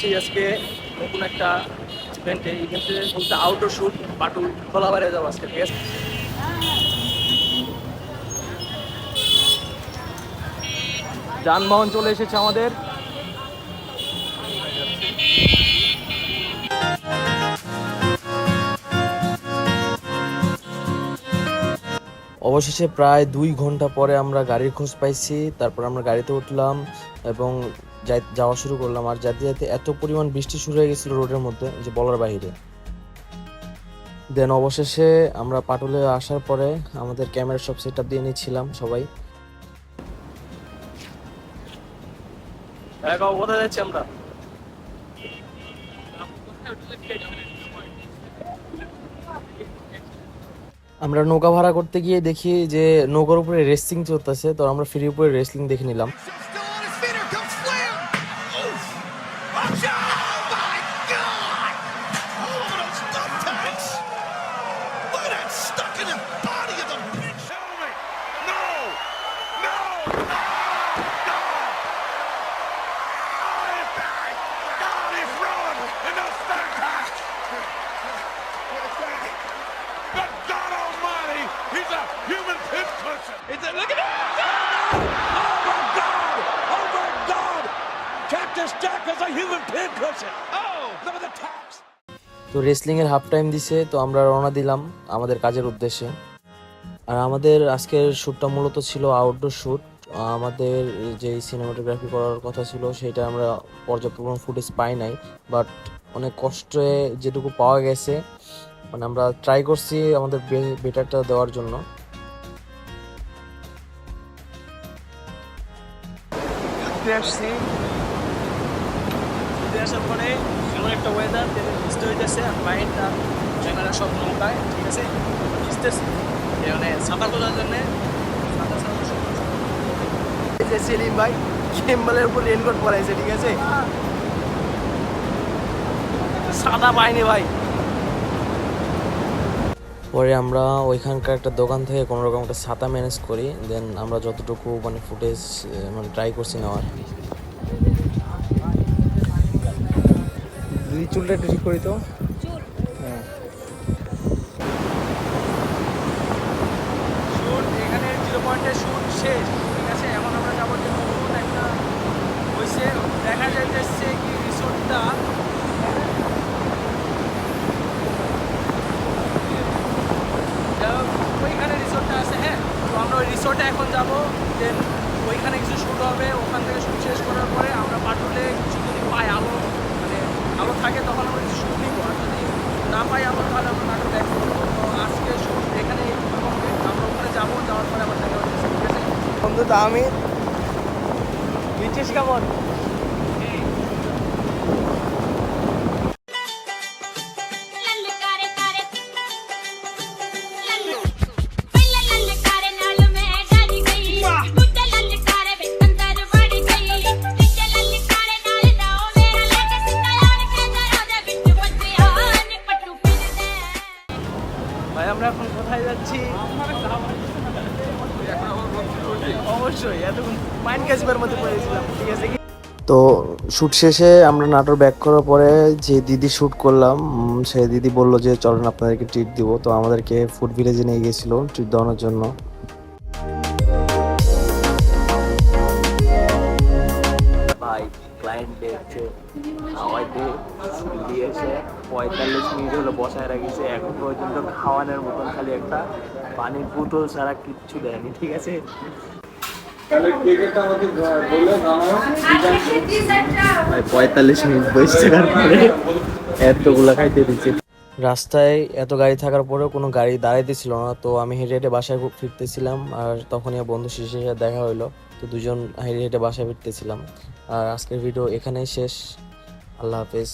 আসছি আজকে নতুন একটা ইভেন্টে বলতে আউটডোর শুট পাটুল খোলাবাড়ি যাবো আজকে, ঠিক আছে। যানবাহন চলে এসেছে আমাদের। অবশেষে প্রায় 2 ঘন্টা পরে আমরা গাড়ির খোঁজ পাইছি। তারপর আমরা গাড়িতে উঠলাম এবং যাওয়া শুরু করলাম। আর যেতে যেতে এত পরিমাণ বৃষ্টি শুরু হয়ে গেছিল রোডের মধ্যে যে বলার বাহিরে। দেন অবশেষে আমরা পাটুলে আসার পরে আমাদের ক্যামেরা সব সেট আপ দিয়ে নিচ্ছিলাম সবাই। কোথায় যাচ্ছি আমরা? আমরা নৌকা ভাড়া করতে গিয়ে দেখি যে নৌকার উপরে রেসলিং চলতেছে, তো আমরা ফ্রি উপরে রেসলিং দেখে নিলাম। তো রেসলিং এর হাফ টাইম দিছে, তো আমরা রওনা দিলাম আমাদের কাজের উদ্দেশ্যে। আর আমাদের আজকের শ্যুটটা মূলত ছিল আউটডোর শ্যুট। আমাদের যে সিনেমাটোগ্রাফি করার কথা ছিল সেটা আমরা পর্যাপ্ত ফুটেজ পাই নাই, বাট অনেক কষ্টে যেটুকু পাওয়া গেছে মানে আমরা ট্রাই করছি আমাদের বেটারটা দেওয়ার জন্য। আসছি আসার পরে এমন একটা ওয়েদার ভিজতে হইতেছে, আর বাইরেটা ক্যামেরা সব নৌকায়, ঠিক আছে, ভিজতেছে মানে সাঁতার খোঁজার জন্যে। সেলিম ভাই কেম্বলের উপর রেনকোট পরাইছে, ঠিক আছে, সাদা পাইনি ভাই। পরে আমরা ওইখানকার একটা দোকান থেকে কোনো রকম একটা ছাতা ম্যানেজ করি, দেন আমরা যতটুকু মানে ফুটেজ মানে ট্রাই করছি নেওয়ার। যদি চুলটা একটু ঠিক করি তো। হ্যাঁ, শুট এখানে 0 পয়েন্টের শুট শেষ, ঠিক আছে। এখন আমরা যাবো যে নতুন একটা হয়েছে, দেখা যাইতেছে কি রিসোর্টটা ওইখানে রিসোর্টটা আছে। হ্যাঁ, তো আমরা ওই রিসোর্টে এখন যাবো, দেন ওইখানে কিছু শুট হবে। ওখান থেকে শুট শেষ করার পরে আমরা পাটুলে কিছু যদি পাই, আলো মানে আলো থাকে তখন আমরা কিছু শুট নিবো, আর যদি না পাই আলো তাহলে আমরা নাটক ব্যাক করবো। তো আজকে শুট এখানে আমরা ওখানে যাবো, যাওয়ার পরে আবার দেখা হচ্ছে, ঠিক আছে। বন্ধু তো আমি নিচ্ছিস কেমন? ভাই আমরা এখন কোথায় যাচ্ছি? অবশ্যই এতক্ষণ মাইন্ড ক্যাচের মধ্যে পড়েছিলাম, ঠিক আছে। তো শ্যুট শেষে আমরা নাটোর ব্যাক করার পরে যে দিদি শ্যুট করলাম, সেই দিদি বললো যে চলেন আপনাদেরকে ট্রিট দিব। তো আমাদেরকে ফুড ভিলেজে নিয়ে গেছিল ট্রিট দেওয়ানোর জন্য। ভাই ক্লায়েন্টে হচ্ছে খাওয়াইতে দিয়েছে, 45 মিনিট হলো বসায় রাখিছে, এখন পর্যন্ত খাওয়ানোর মতন খালি একটা পানির বোতল ছাড়া কিচ্ছু দেয়নি, ঠিক আছে। 45 মিনিট বসে থাকার পরে এতগুলা খাইতে দিচ্ছে। রাস্তায় এত গাড়ি থাকার পরেও কোনো গাড়ি দাঁড়াইতেছিল না, তো আমি হেঁটে হেঁটে বাসায় ফিরতেছিলাম। আর তখনই বন্ধু শেষে দেখা হইলো, তো দুজন হেঁটে হেঁটে বাসায় ফিরতেছিলাম। আর আজকের ভিডিও এখানেই শেষ। আল্লাহ হাফেজ।